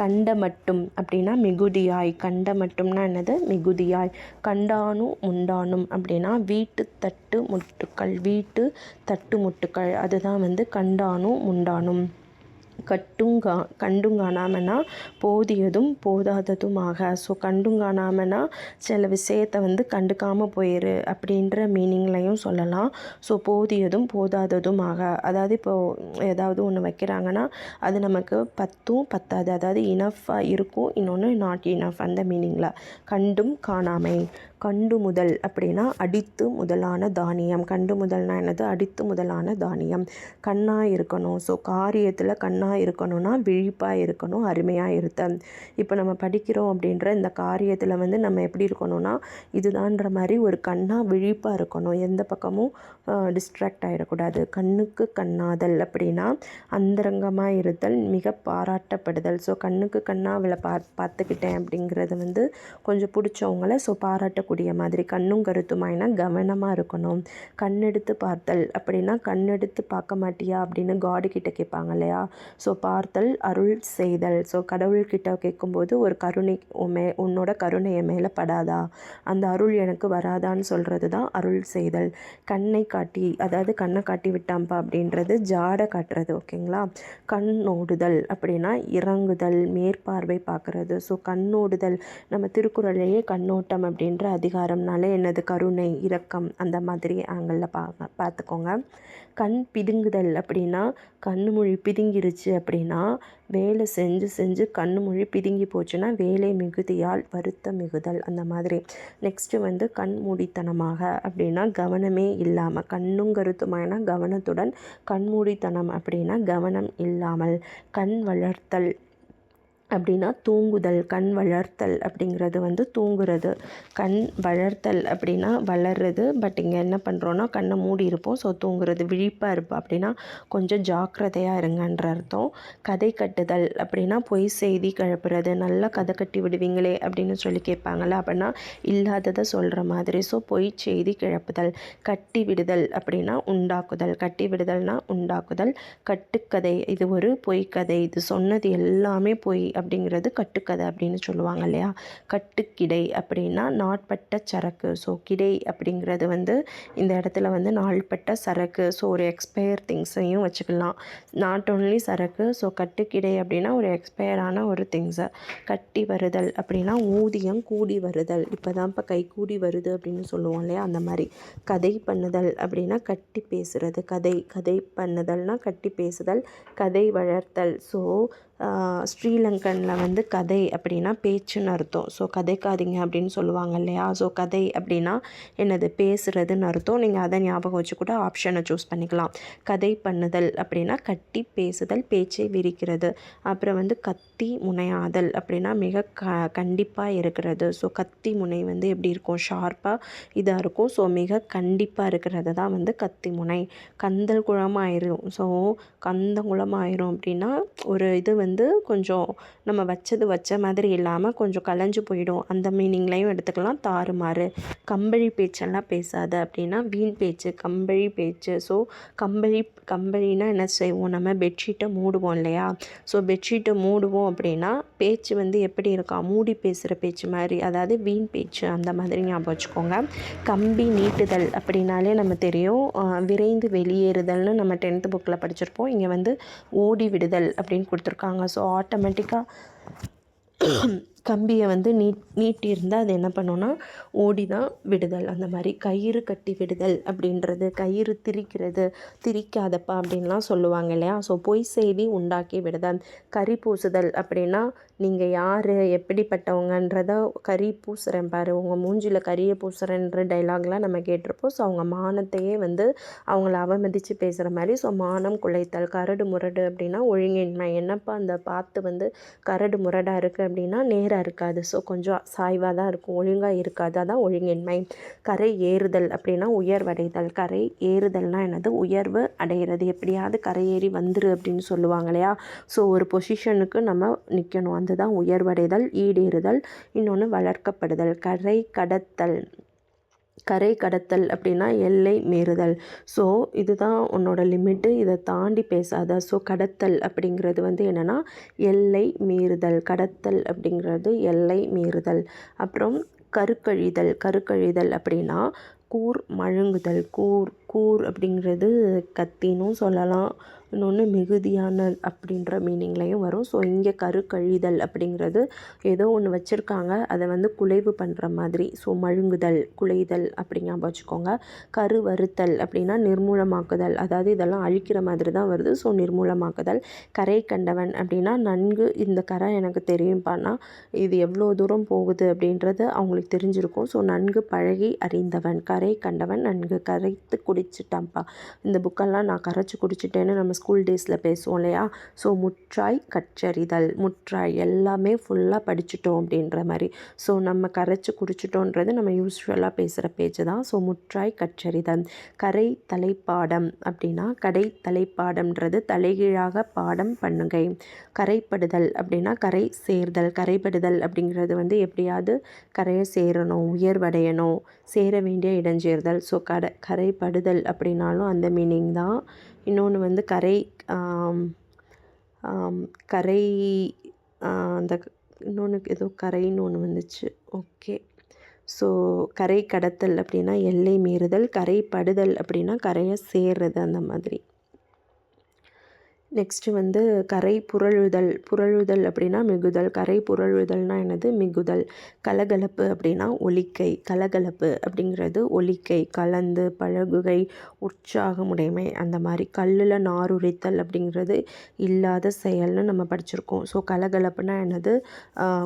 கண்ட மட்டும் அப்படின்னா மிகுதியாய். கண்ட மட்டும்னா என்னது? மிகுதியாய். கண்டானும் முண்டானும் அப்படின்னா வீட்டு தட்டு முட்டுக்கள். வீட்டு தட்டு முட்டுக்கள் அதுதான் வந்து கண்டானும் முண்டானும். கண்டுங்காணாமனா போதியதும் போதாததுமாக. ஸோ கண்டுங்காணாமனா சில விஷயத்தை வந்து கண்டுக்காமல் போயிரு அப்படின்ற மீனிங்லையும் சொல்லலாம். ஸோ போதியதும் போதாததுமாக, அதாவது இப்போது ஏதாவது ஒன்று வைக்கிறாங்கன்னா அது நமக்கு பத்தும் பத்தாது, அதாவது இனஃபாக இருக்கும், இன்னொன்று நாட் இனஃப் அந்த மீனிங்கில். கண்டும் காணாமை. கண்டு முதல் அப்படின்னா அடித்து முதலான தானியம். கண்டு முதல்னா என்னது? அடித்து முதலான தானியம். கண்ணாக இருக்கணும். ஸோ காரியத்தில் கண்ணாக இருக்கணும்னா விழிப்பாக இருக்கணும், அருமையாக இருத்தல். இப்போ நம்ம படிக்கிறோம் அப்படின்ற இந்த காரியத்தில் வந்து நம்ம எப்படி இருக்கணும்னா இதுதான்ற மாதிரி ஒரு கண்ணாக விழிப்பாக இருக்கணும், எந்த பக்கமும் டிஸ்ட்ராக்ட் ஆகிடக்கூடாது. கண்ணுக்கு கண்ணாதல் அப்படின்னா அந்தரங்கமாக இருத்தல், மிக பாராட்டப்படுதல். ஸோ கண்ணுக்கு கண்ணாக அவளை பார்த்துக்கிட்டேன் அப்படிங்கிறது வந்து கொஞ்சம் பிடிச்சவங்கள ஸோ பாராட்டக்கூடிய மாதிரி. கண்ணும் கருத்துமாயினா கவனமாக இருக்கணும். கண்ணெடுத்து பார்த்தல் அப்படின்னா கண்ணெடுத்து பார்க்க மாட்டியா அப்படின்னு காடு கிட்ட கேட்பாங்க இல்லையா. ஸோ பார்த்தல் அருள் செய்தல். ஸோ கடவுள்கிட்ட கேட்கும்போது ஒரு கருணை உன்னோட கருணை என் மேலே படாதா, அந்த அருள் எனக்கு வராதான்னு சொல்கிறது தான் அருள் செய்தல். கண்ணை காட்டி, அதாவது கண்ணை காட்டி விட்டாம்பா அப்படின்றது ஜாடை காட்டுறது. ஓகேங்களா. கண்ணோடுதல் அப்படின்னா இறங்குதல், மேற்பார்வை பார்க்குறது. ஸோ கண்ணோடுதல் நம்ம திருக்குறளையே கண்ணோட்டம் அப்படின்ற அதிகாரம்னாலே என்னது? கருணை, இரக்கம் அந்த மாதிரி ஆங்கிளில் பார்த்துக்கோங்க. கண் பிதுங்குதல் அப்படின்னா கண்ணு மொழி பிதுங்கிருச்சு அப்படின்னா வேலை செஞ்சு செஞ்சு கண்ணு மொழி பிதுங்கி போச்சுன்னா வேலை மிகுதியால் வருத்த மிகுதல் அந்த மாதிரி. நெக்ஸ்ட்டு வந்து கண் மூடித்தனமாக அப்படின்னா கவனமே இல்லாமல். கண்ணும் கருத்துமானா கவனத்துடன், கண்மூடித்தனம் அப்படின்னா கவனம் இல்லாமல். கண் வளர்த்தல் அப்படின்னா தூங்குதல். கண் வளர்த்தல் அப்படிங்கிறது வந்து தூங்குறது. கண் வளர்த்தல் அப்படின்னா வளர்றது. பட் இங்கே என்ன பண்ணுறோன்னா கண்ணை மூடி இருப்போம், ஸோ தூங்குறது. விழிப்பாக இருப்போம் அப்படின்னா கொஞ்சம் ஜாக்கிரதையாக இருங்கன்ற அர்த்தம். கதை கட்டுதல் அப்படின்னா பொய் செய்தி கிளப்புறது. நல்லா கதை கட்டி விடுவீங்களே அப்படின்னு சொல்லி கேட்பாங்கள்ல, அப்படின்னா இல்லாததை சொல்கிற மாதிரி. ஸோ பொய் செய்தி கிளப்புதல். கட்டி விடுதல் அப்படின்னா உண்டாக்குதல். கட்டி விடுதல்னா உண்டாக்குதல். கட்டுக்கதை, இது ஒரு பொய்க்கதை, இது சொன்னது எல்லாமே பொய் அப்படிங்கிறது கட்டுக்கதை அப்படின்னு சொல்லுவாங்க இல்லையா. கட்டுக்கிடை அப்படின்னா நாட்பட்ட சரக்கு. ஸோ கிடை அப்படிங்கிறது வந்து இந்த இடத்துல வந்து நாள்பட்ட சரக்கு. ஸோ ஒரு எக்ஸ்பயர் திங்ஸையும் வச்சுக்கலாம், நாட் ஓன்லி சரக்கு. ஸோ கட்டுக்கிடை அப்படின்னா ஒரு எக்ஸ்பயரான ஒரு திங்ஸை. கட்டி வருதல் அப்படின்னா ஊதியம் கூடி வருதல். இப்போ கை கூடி வருது அப்படின்னு சொல்லுவோம் இல்லையா, அந்த மாதிரி. கதை பண்ணுதல் அப்படின்னா கட்டி பேசுறது. கதை பண்ணுதல்னா கட்டி பேசுதல். கதை வளர்த்தல். ஸோ ஸ்ரீலங்கனில் வந்து கதை அப்படின்னா பேச்சுன்னு அர்த்தம். ஸோ கதைக்காதீங்க அப்படின்னு சொல்லுவாங்க இல்லையா. ஸோ கதை அப்படின்னா என்னது? பேசுகிறதுன்னு அர்த்தம். நீங்கள் அதை ஞாபகம் வச்சு கூட ஆப்ஷனை சூஸ் பண்ணிக்கலாம். கதை பண்ணுதல் அப்படின்னா கட்டி பேசுதல், பேச்சை விரிக்கிறது. அப்புறம் வந்து கத்தி முனையாதல் அப்படின்னா மிக கண்டிப்பாக இருக்கிறது. ஸோ கத்தி முனை வந்து எப்படி இருக்கும்? ஷார்ப்பாக இதாக இருக்கும். ஸோ மிக கண்டிப்பாக இருக்கிறது தான் வந்து கத்தி முனை. கந்தல் குளமாயிரும். ஸோ கந்தங்குளமாயிரும் அப்படின்னா ஒரு இது வந்து கொஞ்சம் நம்ம வச்ச மாதிரி இல்லாமல் கொஞ்சம் கலைஞ்சு போயிடும், அந்த மீனிங்லையும் எடுத்துக்கலாம். தாறுமாறு. கம்பளி பேச்செல்லாம் பேசாத அப்படின்னா வீண் பேச்சு, கம்பளி பேச்சு. ஸோ கம்பளினா என்ன செய்வோம்? நம்ம பெட்ஷீட்டை மூடுவோம் இல்லையா. ஸோ பெட்ஷீட்டை மூடுவோம் அப்படின்னா பேச்சு வந்து எப்படி இருக்கா? மூடி பேசுகிற பேச்சு மாதிரி, அதாவது வீண் பேச்சு அந்த மாதிரி ஞாபகம் வச்சுக்கோங்க. கம்பி நீட்டுதல் அப்படின்னாலே நம்ம தெரியும், விரைந்து வெளியேறுதல்னு நம்ம 10th புக்கில் படிச்சிருப்போம். இங்கே வந்து ஓடி விடுதல் அப்படின்னு கொடுத்துருக்காங்க. ஸோ ஆட்டோமேட்டிக்காக கம்பியை வந்து நீட்டியிருந்தால் அது என்ன பண்ணோன்னா ஓடி தான் விடுதல். அந்த மாதிரி கயிறு கட்டி விடுதல் அப்படின்றது, கயிறு திரிக்காதப்பா அப்படின்லாம் சொல்லுவாங்க இல்லையா. ஸோ பொய் செய்தி உண்டாக்கி விடுதல். கறி பூசுதல் அப்படின்னா நீங்கள் யார் எப்படிப்பட்டவங்கன்றத கறி பூசுகிறேன் பாரு, உங்கள் மூஞ்சியில் கறியை பூசுகிறேன்ற டைலாக்லாம் நம்ம கேட்டிருப்போம். ஸோ அவங்க மானத்தையே வந்து அவங்கள அவமதித்து பேசுகிற மாதிரி. ஸோ மானம் குலைத்தல். கரடு முரடு அப்படின்னா ஒழுங்கின்மை. என்னப்பா அந்த பாத்து வந்து கரடு முரடாக இருக்குது அப்படின்னா நேராக இருக்காது. ஸோ கொஞ்சம் சாய்வாக தான் இருக்கும், ஒழுங்காக இருக்காது. அதான் ஒழுங்கின்மை. கரை ஏறுதல் அப்படின்னா உயர்வடைதல். கரை ஏறுதல்னால் என்னது? உயர்வு அடைகிறது. எப்படியாவது கரை ஏறி வந்துரு அப்படின்னு சொல்லுவாங்க இல்லையா? ஸோ ஒரு பொசிஷனுக்கு நம்ம நிற்கணும், அதுதான் உயர்வடைதல், ஈடேறுதல். இன்னொன்று வளர்க்கப்படுதல். கரை கடத்தல் அப்படின்னா எல்லை மீறுதல். ஸோ இதுதான் உன்னோட லிமிட்டு, இதை தாண்டி பேசாத. ஸோ கடத்தல் அப்படிங்கிறது வந்து என்னென்னா எல்லை மீறுதல். கடத்தல் அப்படிங்கிறது எல்லை மீறுதல். அப்புறம் கருக்கழிதல் அப்படின்னா கூர் மழுங்குதல். கூர் அப்படிங்கிறது கத்தினும் சொல்லலாம், இன்னொன்று மிகுதியான அப்படின்ற மீனிங்லேயும் வரும். ஸோ இங்கே கருக்கழிதல் அப்படிங்கிறது ஏதோ ஒன்று வச்சுருக்காங்க, அதை வந்து குலைவு பண்ணுற மாதிரி. ஸோ மழுங்குதல், குலைதல் அப்படி ஞாபகம் வச்சுக்கோங்க. கருவறுத்தல் அப்படின்னா நிர்மூலமாக்குதல், அதாவது இதெல்லாம் அழிக்கிற மாதிரி தான் வருது. ஸோ நிர்மூலமாக்குதல். கரை கண்டவன் அப்படின்னா நன்கு இந்த கரை எனக்கு தெரியும்ப்பானா இது எவ்வளோ தூரம் போகுது அப்படின்றது அவங்களுக்கு தெரிஞ்சிருக்கும். ஸோ நன்கு பழகி அறிந்தவன். கரை கண்டவன் நன்கு கரைத்து குடிச்சிட்டான்ப்பா, இந்த புக்கெல்லாம் நான் கரைச்சி குடிச்சிட்டேன்னு நம்ம ஸ்கூல் டேஸில் பேசுவோம் இல்லையா? ஸோ முற்றாய் கற்றறிதல். முற்றாய் எல்லாமே ஃபுல்லாக படிச்சுட்டோம் அப்படின்ற மாதிரி. ஸோ நம்ம கரைச்சி குடிச்சிட்டோன்றது நம்ம யூஸ்வலாக பேசுகிற பேச்சு தான். ஸோ முற்றாய் கற்றறிதல். கரை தலைப்பாடம் அப்படின்னா தலைப்பாடம்ன்றது தலைகீழாக பாடம் பண்ணுகை. கரைப்படுதல் அப்படின்னா கரை சேர்தல். கரைப்படுதல் அப்படிங்கிறது வந்து எப்படியாவது கரையை சேரணும், உயர்வடையணும், சேர வேண்டிய இடஞ்சேர்தல். ஸோ கரைப்படுதல் அப்படின்னாலும் அந்த மீனிங் தான். இன்னொன்று வந்து கரை அந்த இன்னொன்று ஏதோ கரைன்னு ஒன்று வந்துச்சு. ஓகே. ஸோ கரை கடத்தல் அப்படின்னா எல்லை மீறுதல். கரைப்படுதல் அப்படின்னா கரையை சேர்றது அந்த மாதிரி. நெக்ஸ்ட்டு வந்து கரை புரழுதல் அப்படின்னா மிகுதல். கரை புரழுதல்னால் என்னது? மிகுதல். கலகலப்பு அப்படின்னா ஒலிக்கை. கலகலப்பு அப்படிங்கிறது ஒலிக்கை, கலந்து பழகுகை, உற்சாகமுடைமை அந்த மாதிரி. கல்லில் நாருரித்தல் அப்படிங்கிறது இல்லாத செயல்னு நம்ம படிச்சிருக்கோம். ஸோ கலகலப்புனா என்னது?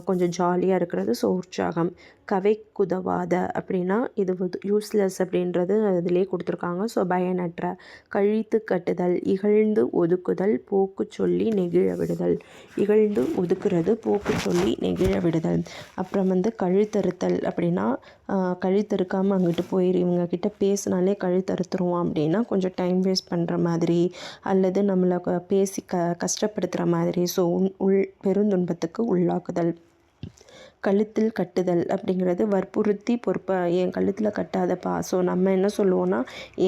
கொஞ்சம் ஜாலியாக இருக்கிறது. ஸோ உற்சாகம். கவைக்குதவாத அப்படின்னா இது யூஸ்லெஸ் அப்படின்றது அதிலே கொடுத்துருக்காங்க. ஸோ பயனற்ற. கழித்து கட்டுதல். இகழ்ந்து ஒதுக்குதல், போக்கு சொல்லி நெகிழ விடுதல். இகழ்ந்து ஒதுக்குறது, போக்கு சொல்லி நெகிழ விடுதல். அப்புறம் வந்து கழுத்தறுத்தல் அப்படின்னா கழுத்தறுக்காமல் அங்கிட்டு போயிரு, இவங்கக்கிட்ட பேசினாலே கழுத்தறுத்துருவோம் அப்படின்னா கொஞ்சம் டைம் வேஸ்ட் பண்ணுற மாதிரி, அல்லது நம்மளை பேசி கஷ்டப்படுத்துகிற மாதிரி. ஸோ பெருந்துன்பத்துக்கு உள்ளாக்குதல். கழுத்தில் கட்டுதல் அப்படிங்கிறது வற்புறுத்தி என் கழுத்தில் கட்டாதப்பா. ஸோ நம்ம என்ன சொல்லுவோன்னா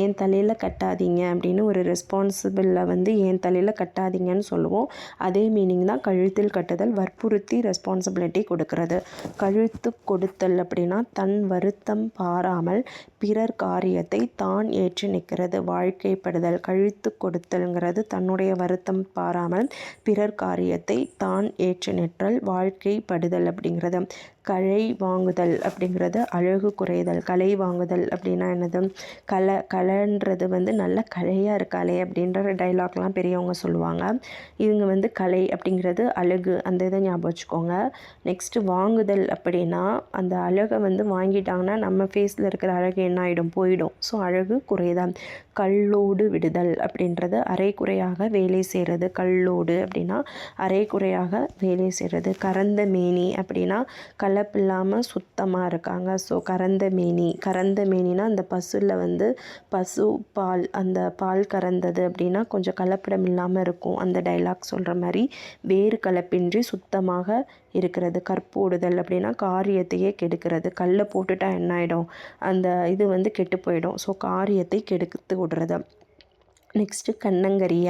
என் தலையில் கட்டாதீங்க அப்படின்னு ஒரு ரெஸ்பான்சிபிளில் வந்து என் தலையில் கட்டாதீங்கன்னு சொல்லுவோம். அதே மீனிங் தான் கழுத்தில் கட்டுதல், வற்புறுத்தி ரெஸ்பான்சிபிலிட்டி கொடுக்கறது. கழுத்து கொடுத்தல் அப்படின்னா தன் வருத்தம் பாராமல் பிறர் காரியத்தை தான் ஏற்று நிற்கிறது, வாழ்க்கைப்படுதல். கழுத்து கொடுத்தல்ங்கிறது தன்னுடைய வருத்தம் பாராமல் பிறர் காரியத்தை தான் ஏற்று நிற்றல், வாழ்க்கைப்படுதல் அப்படிங்கிறது. களை வாங்குதல் அப்படிங்கிறது அழகு குறைதல். களை வாங்குதல் அப்படின்னா என்னது? கலைன்றது வந்து நல்ல கலையாக இருக்காளே அப்படின்ற டைலாக்லாம் பெரியவங்க சொல்லுவாங்க. இவங்க வந்து கலை அப்படிங்கிறது அழகு, அந்த இதை ஞாபகம் வச்சுக்கோங்க. நெக்ஸ்ட்டு வாங்குதல் அப்படின்னா அந்த அழகை வந்து வாங்கிட்டாங்கன்னா நம்ம ஃபேஸில் இருக்கிற அழகு என்ன ஆகிடும்? போயிடும். ஸோ அழகு குறைதல். கல்லோடு விடுதல் அப்படின்றது அரைக்குறையாக வேலை செய்கிறது. கல்லோடு அப்படின்னா அரைக்குறையாக வேலை செய்கிறது. கறந்த மேனி அப்படின்னா கலப்பில்லாமல் சுத்தமாக இருக்காங்க. ஸோ கறந்த மேனினா அந்த பசுவில் வந்து பசு பால், அந்த பால் கறந்தது அப்படின்னா கொஞ்சம் கலப்படம் இல்லாமல் இருக்கும், அந்த டைலாக் சொல்கிற மாதிரி. வேறு கலப்பின்றி சுத்தமாக இருக்கிறது. கற்போடுதல் அப்படின்னா காரியத்தையே கெடுக்கிறது. கல்லை போட்டுட்டா என்ன ஆகிடும்? அந்த இது வந்து கெட்டு போயிடும். ஸோ காரியத்தை கெடுத்து விடுறது. நெக்ஸ்ட்டு கண்ணங்கரிய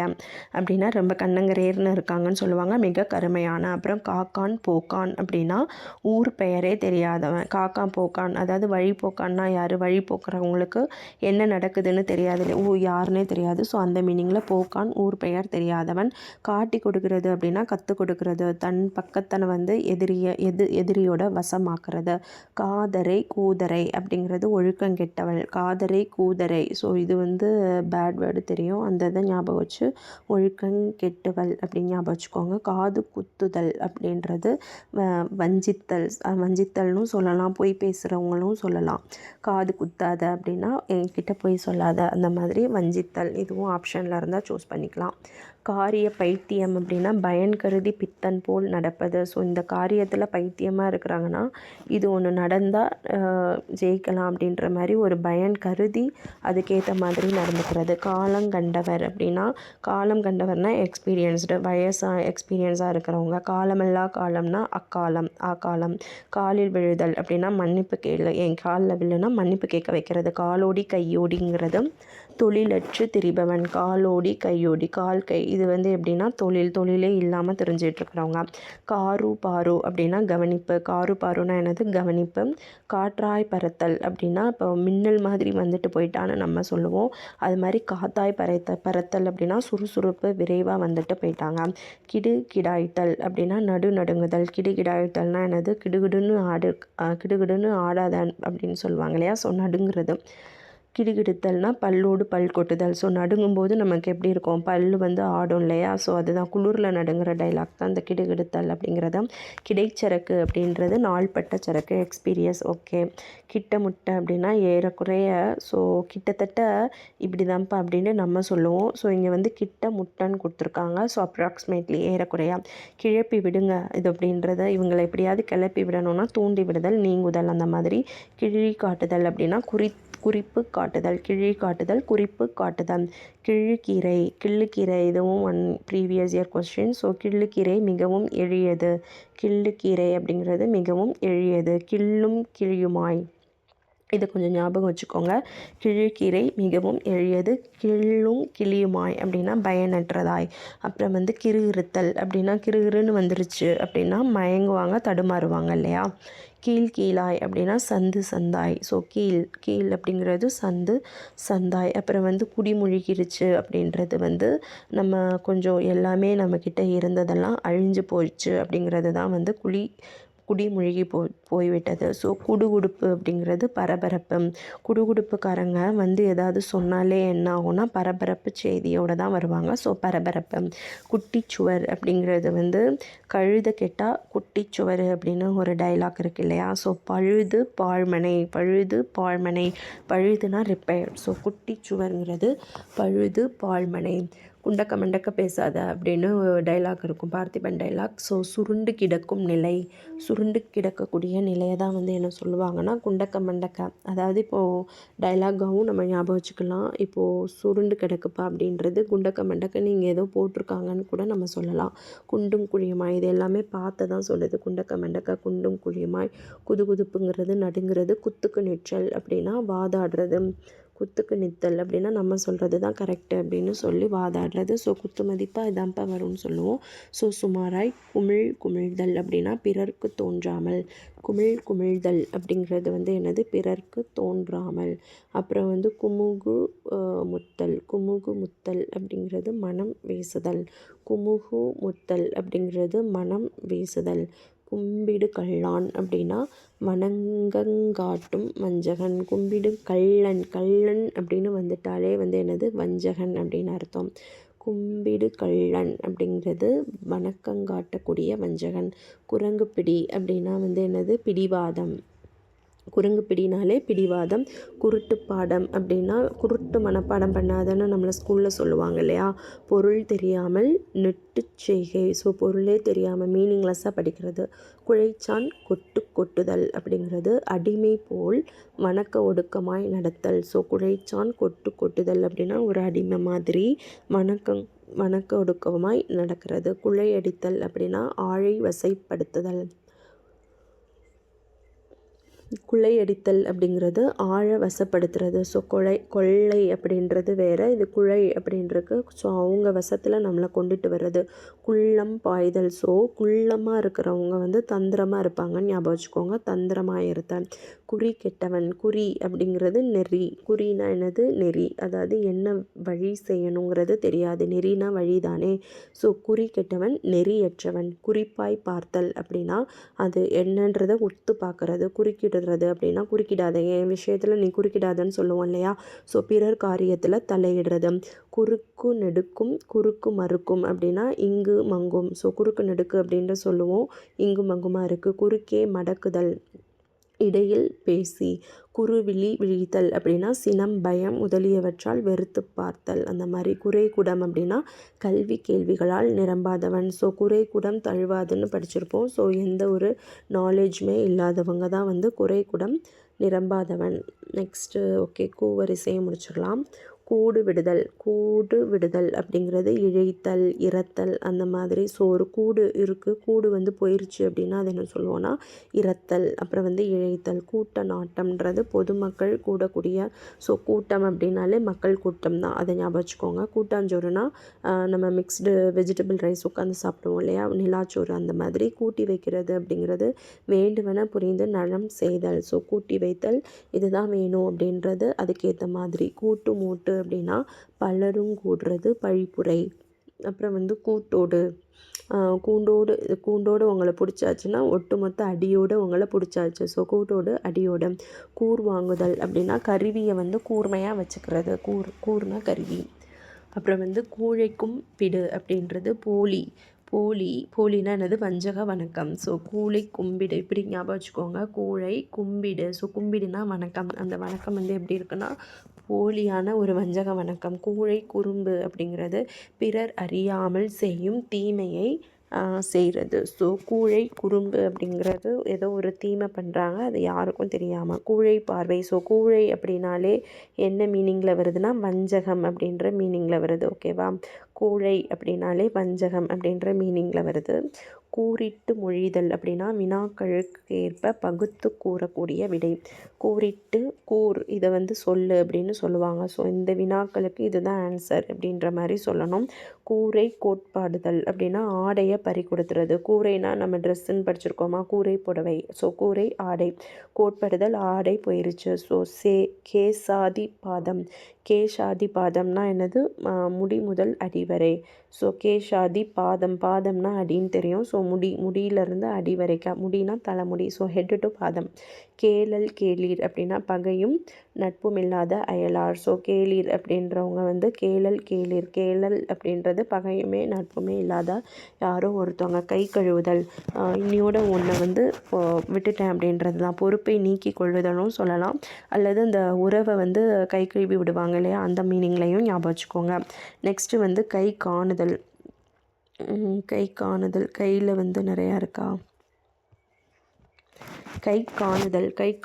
அப்படின்னா ரொம்ப கண்ணங்கரேர்னு இருக்காங்கன்னு சொல்லுவாங்க, மிக கருமையான. அப்புறம் காக்கான் போக்கான் அப்படின்னா ஊர் பெயரே தெரியாதவன். காக்கான் போக்கான் அதாவது வழிபோக்கான்னா யார்? வழி போக்குறவங்களுக்கு என்ன நடக்குதுன்னு தெரியாது, யாருன்னே தெரியாது. ஸோ அந்த மீனிங்கில் போக்கான், ஊர் பெயர் தெரியாதவன். காட்டி கொடுக்கறது அப்படின்னா கற்றுக் கொடுக்கறது, தன் பக்கத்தனை வந்து எதிரியோட வசமாக்குறது. காதரை கூதரை அப்படிங்கிறது ஒழுக்கம் கெட்டவள். காதரை கூதரை. ஸோ இது வந்து பேட் வேர்டு தெரியும், அப்படின்னோ அந்த இதை ஞாபகம் வச்சு ஒழுக்கங் கெட்டுவல் அப்படின்னு ஞாபகம் வச்சுக்கோங்க. காது குத்துதல் அப்படின்றது வஞ்சித்தல், வஞ்சித்தல்னு சொல்லலாம், பொய் பேசுகிறவங்களும் சொல்லலாம். காது குத்தாத அப்படின்னா என்கிட்ட பொய் சொல்லாத, அந்த மாதிரி வஞ்சித்தல். இதுவும் ஆப்ஷனில் இருந்தால் சூஸ் பண்ணிக்கலாம். காரிய பைத்தியம் அப்படின்னா பயன் கருதி பித்தன் போல் நடப்பது. ஸோ இந்த காரியத்தில் பைத்தியமாக இருக்கிறாங்கன்னா இது ஒன்று நடந்தால் ஜெயிக்கலாம் அப்படின்ற மாதிரி ஒரு பயன் கருதி அதுக்கேற்ற மாதிரி நடந்துக்கிறது. காலம் கண்டவர் அப்படின்னா காலம் கண்டவர்னால் எக்ஸ்பீரியன்ஸ்டு, எக்ஸ்பீரியன்ஸாக இருக்கிறவங்க. காலமில்லா காலம்னா அக்காலம், ஆக்காலம். காலில் விழுதல் அப்படின்னா மன்னிப்பு கேளு, என் காலில் விழுனா மன்னிப்பு கேட்க வைக்கிறது. காலோடி கையோடிங்கிறது தொழிலற்று திரிபவன். காலோடி கையோடி, கால் கை, இது எப்படின்னா தொழிலே இல்லாமல் தெரிஞ்சிட்ருக்கிறவங்க. காரு பாரு அப்படின்னா கவனிப்பு. காரு பாருன்னா என்னது? கவனிப்பு. காற்றாய் பறத்தல் அப்படின்னா இப்போ மின்னல் மாதிரி வந்துட்டு போயிட்டான்னு நம்ம சொல்லுவோம். அது மாதிரி காத்தாய் பறத்தல் அப்படின்னா சுறுசுறுப்பு, விரைவாக வந்துட்டு போயிட்டாங்க. கிடாய்த்தல் அப்படின்னா நடுங்குதல். கிடாய்த்தல்னா என்னது? கிடுகிடுன்னு ஆடாத அப்படின்னு சொல்லுவாங்க இல்லையா? ஸோ நடுங்கிறது. கிடுகிடுத்தல்னா பல்லோடு பல் கொட்டுதல். ஸோ நடுங்கும்போது நமக்கு எப்படி இருக்கும்? பல் ஆடும் இல்லையா? ஸோ அதுதான் குளிரில் நடுங்கிற டைலாக் தான் இந்த கிடுகிடுத்தல் அப்படிங்கிறத. கிடைச்சரக்கு அப்படின்றது நாள்பட்ட சரக்கு, எக்ஸ்பீரியன்ஸ். ஓகே. கிட்ட முட்டை அப்படின்னா ஏறக்குறைய, ஸோ கிட்டத்தட்ட இப்படி தான்ப்பா அப்படின்னு நம்ம சொல்லுவோம். ஸோ இங்கே கிட்ட முட்டைன்னு கொடுத்துருக்காங்க. ஸோ அப்ராக்சிமேட்லி, ஏறக்குறையா. கிளப்பி விடுங்க இது அப்படின்றத, இவங்களை எப்படியாவது கிளப்பி விடணும்னா தூண்டி விடுதல், நீங்குதல், அந்த மாதிரி. கிழி காட்டுதல் அப்படின்னா குறிப்பு காட்டுதல். கிழி காட்டுதல், குறிப்பு காட்டுதல். கிள்ளுக்கீரை இதுவும் ப்ரீவியஸ் இயர் கொஸ்டின். ஸோ கிள்ளுக்கீரை மிகவும் எளியது. கிள்ளுக்கீரை அப்படிங்கிறது மிகவும் எளியது. கிள்ளும் கிழியுமாய், இதை கொஞ்சம் ஞாபகம் வச்சுக்கோங்க. கிழிக்கீரை மிகவும் எளியது. கிள்ளும் கிளியுமாய் அப்படின்னா பயனற்றதாய். அப்புறம் கிறுகிறுத்தல் அப்படின்னா கிறுகிறுன்னு வந்துருச்சு அப்படின்னா மயங்குவாங்க, தடுமாறுவாங்க இல்லையா? கீழாய் அப்படின்னா சந்தாய். ஸோ கீழ் அப்படிங்கிறது சந்தாய். அப்புறம் குடிமூழ்கிருச்சு அப்படின்றது நம்ம கொஞ்சம் எல்லாமே நம்மக்கிட்ட இருந்ததெல்லாம் அழிஞ்சு போயிடுச்சு அப்படிங்கிறது தான் குடிமூழ்கி போய்விட்டது. ஸோ குடுகுடுப்பு அப்படிங்கிறது பரபரப்பு. குடுகுடுப்புக்காரங்க ஏதாவது சொன்னாலே என்ன ஆகும்னா பரபரப்பு செய்தியோடு தான் வருவாங்க. ஸோ பரபரப்பு. குட்டிச்சுவர் அப்படிங்கிறது கழுத கெட்டால் குட்டிச்சுவர் அப்படின்னு ஒரு டைலாக் இருக்குது இல்லையா? ஸோ பழுது பாழ்மனை. பழுதுனா ரிப்பேர். ஸோ குட்டிச்சுவருங்கிறது பழுது பாழ்மனை. குண்டக்க மண்டக்க பேசாத அப்படின்னு டைலாக் இருக்கும், பார்த்திபன் டைலாக். ஸோ சுருண்டு கிடக்கும் நிலை, சுருண்டு கிடக்கக்கூடிய நிலையை தான் என்ன சொல்லுவாங்கன்னா குண்டக்க மண்டக்க. அதாவது இப்போது டைலாக்காகவும் நம்ம ஞாபகம் வச்சுக்கலாம். இப்போது சுருண்டு கிடக்குப்பா அப்படின்றது குண்டக்க மண்டக்க நீங்கள் ஏதோ போட்டிருக்காங்கன்னு கூட நம்ம சொல்லலாம். குண்டும் குழியுமாய், இது எல்லாமே பார்த்து தான் சொல்லுது. குண்டக்க மண்டக்க, குண்டும் குழியுமாய். குதுகுதுப்புங்கிறது நடுங்கிறது. குத்துக்கு நிற்றல் அப்படின்னா வாதாடுறது. குத்துக்கு நித்தல் அப்படின்னா நம்ம சொல்கிறது தான் கரெக்டு அப்படின்னு சொல்லி வாதாடுறது. ஸோ குத்து மதிப்பாக இதான்ப்பா வரும்னு சொல்லுவோம். ஸோ சுமாராய். குமிழ்தல் அப்படின்னா பிறர்க்கு தோன்றாமல். குமிழ்தல் அப்படிங்கிறது என்னது? பிறர்க்கு தோன்றாமல். அப்புறம் குமுகு முத்தல் அப்படிங்கிறது மனம் வீசுதல். குமுகு முத்தல் அப்படிங்கிறது மனம் வீசுதல். கும்பிடு கள்ளான் அப்படின்னா வணங்கங்காட்டும் வஞ்சகன். கும்பிடு கள்ளன் அப்படின்னு வந்துட்டாலே என்னது? வஞ்சகன் அப்படின்னு அர்த்தம். கும்பிடு கள்ளன் அப்படிங்கிறது வணக்கங்காட்டக்கூடிய வஞ்சகன். குரங்கு பிடி அப்படின்னா என்னது? பிடிவாதம். குரங்கு பிடினாலே பிடிவாதம். குருட்டு பாடம் அப்படின்னா குருட்டு மனப்பாடம் பண்ணாதன்னு நம்மளை ஸ்கூலில் சொல்லுவாங்க இல்லையா? பொருள் தெரியாமல் நெட்டு செய்கை. ஸோ பொருளே தெரியாமல் மீனிங்லெஸ்ஸாக படிக்கிறது. குழைச்சான் கொட்டுதல் அப்படிங்கிறது அடிமை போல் வணக்க ஒடுக்கமாய் நடத்தல். ஸோ குழைச்சான் கொட்டுதல் அப்படின்னா ஒரு அடிமை மாதிரி வணக்க ஒடுக்கமாய் நடக்கிறது. குழையடித்தல் அப்படின்னா ஆழை வசைப்படுத்துதல். குழையடித்தல் அப்படிங்கிறது ஆழ வசப்படுத்துறது. ஸோ கொள்ளை அப்படின்றது வேறு, இது குழை அப்படின்றது. ஸோ அவங்க வசத்தில் நம்மளை கொண்டுட்டு வர்றது. குள்ளம் பாய்தல். ஸோ குள்ளமாக இருக்கிறவங்க தந்திரமாக இருப்பாங்கன்னு ஞாபகம் வச்சுக்கோங்க. தந்திரமாக இருத்தல். குறி கெட்டவன். குறி அப்படிங்கிறது நெறி. குறினா என்னது? நெறி. அதாவது என்ன வழி செய்யணுங்கிறது தெரியாது. நெறினா வழி தானே. ஸோ குறி கெட்டவன் நெறியற்றவன். குறிப்பாய் பார்த்தல் அப்படின்னா அது என்னன்றதை உத்து பார்க்கறது. குறுக்கிட தலையிடுறது அப்படின்னா குறுக்கிடாத, என் விஷயத்தில் நீ குறுக்கிடாதன்னு சொல்லுவோம் இல்லையா? ஸோ பிறர் காரியத்தில் தலையிடுறது. குறுக்கு நெடுக்கும் குறுக்கு மறுக்கும் அப்படின்னா இங்கு மங்கும். ஸோ குறுக்கு நெடுக்கு அப்படின்ற சொல்லுவோம், இங்கு மங்குமா இருக்குது. குறுக்கே மடக்குதல், இடையில் பேசி. குறுவிழி விழித்தல் அப்படின்னா சினம், பயம் முதலியவற்றால் வெறுத்து பார்த்தல். அந்த மாதிரி. குறைகுடம் அப்படின்னா கல்வி கேள்விகளால் நிரம்பாதவன். ஸோ குறைகுடம் தழுவாதுன்னு படிச்சிருப்போம். ஸோ எந்த ஒரு நாலேஜுமே இல்லாதவங்க தான் வந்து குறைகுடம் நிரம்பாதவன். நெக்ஸ்ட்டு ஓகே, கூவரிசையை முடிச்சிடலாம். கூடு விடுதல். கூடு விடுதல் அப்படிங்கிறது இழைத்தல், இறத்தல் அந்த மாதிரி. ஸோ ஒரு கூடு இருக்குது, கூடு வந்து போயிடுச்சு அப்படின்னா அது என்ன சொல்லுவோன்னா இறத்தல். அப்புறம் வந்து இழைத்தல். கூட்ட நாட்டம்ன்றது பொதுமக்கள் கூடக்கூடிய. ஸோ கூட்டம் அப்படின்னாலே மக்கள் கூட்டம் தான், அதை ஞாபகம் வச்சுக்கோங்க. கூட்டாஞ்சோறுனா நம்ம மிக்ஸ்டு வெஜிடபிள் ரைஸ் உட்காந்து சாப்பிடுவோம் இல்லையா, நிலாச்சோறு அந்த மாதிரி. கூட்டி வைக்கிறது அப்படிங்கிறது வேண்டுவன புரிந்து நலம் செய்தல். ஸோ கூட்டி வைத்தல், இதுதான் வேணும் அப்படின்றது அதுக்கேற்ற மாதிரி. கூட்டு மூட்டு அப்படின்னா பலரும் கூடுறது, பழிப்புரை. அப்புறம் வந்து கூட்டோடு, கூண்டோடு உங்களை பிடிச்சாச்சுன்னா ஒட்டுமொத்த அடியோடு உங்களை பிடிச்சாச்சு. ஸோ கூட்டோடு அடியோடு. கூர் வாங்குதல் அப்படின்னா கருவியை வந்து கூர்மையாக வச்சுக்கிறது. கூர்னா கருவி. அப்புறம் வந்து கூழைக்கும் பிடு அப்படின்றது போலி. போலினா என்னது? வஞ்சக வணக்கம். ஸோ கூழை கும்பிடு, இப்படி ஞாபகம் வச்சுக்கோங்க. கூழை கும்பிடு. ஸோ கும்பிடுனா வணக்கம். அந்த வணக்கம் வந்து எப்படி இருக்குன்னா போலியான ஒரு வஞ்சக வணக்கம். கூழை குறும்பு அப்படிங்கிறது பிறர் அறியாமல் செய்யும் தீமையை செய்கிறது. ஸோ கூழை குறும்பு அப்படிங்கிறது ஏதோ ஒரு தீமை பண்ணுறாங்க, அது யாருக்கும் தெரியாமல். கூழை பார்வை. ஸோ கூழை அப்படின்னாலே என்ன மீனிங்கில் வருதுன்னா வஞ்சகம் அப்படின்ற மீனிங்கில் வருது. ஓகேவா? கூழை அப்படின்னாலே வஞ்சகம் அப்படின்ற மீனிங்கில் வருது. கூறிட்டு மொழிதல் அப்படின்னா வினாக்களுக்கு ஏற்ப பகுத்து கூறக்கூடிய விடை. கூறிட்டு கூர், இதை வந்து சொல்லு அப்படின்னு சொல்லுவாங்க. ஸோ இந்த வினாக்களுக்கு இதுதான் ஆன்சர் அப்படின்ற மாதிரி சொல்லணும். கூரை கோட்பாடுதல் அப்படின்னா ஆடையை பறி கொடுத்துறது. கூரைனா நம்ம ட்ரெஸ்ஸுன்னு படிச்சிருக்கோமா, கூரை புடவை. ஸோ கூரை ஆடை. கோட்படுதல் ஆடை போயிருச்சு. ஸோ கேசாதி பாதம். கேசாதி பாதம்னா என்னது? முடி முதல் அடி வரை. ஸோ கேசாதி பாதம், பாதம்னா அடின்னு தெரியும். ஸோ முடியிலேருந்து அடி வரைக்கும். முடினா தலைமுடி. ஸோ ஹெட்டு டு பாதம். கேளல் கேளீர் அப்படின்னா பகையும் நட்பும் இல்லாத அயலார். ஸோ கேளீர் அப்படின்றவங்க வந்து கேளல் கேளீர். கேளல் அப்படின்றது பகையுமே நட்புமே இல்லாத யாரோ ஒருத்தவங்க. கை கழுவுதல், இன்னியோட ஒன்றை வந்து விட்டுட்டேன் அப்படின்றது தான். பொறுப்பை நீக்கி கொள்ளுதலும் சொல்லலாம். அல்லது அந்த உறவை வந்து கை கழுவி விடுவாங்க இல்லையா, அந்த மீனிங்லையும் ஞாபகம் வச்சுக்கோங்க. நெக்ஸ்ட்டு வந்து கை காணுதல். கையில் வந்து நிறையா இருக்கா? கை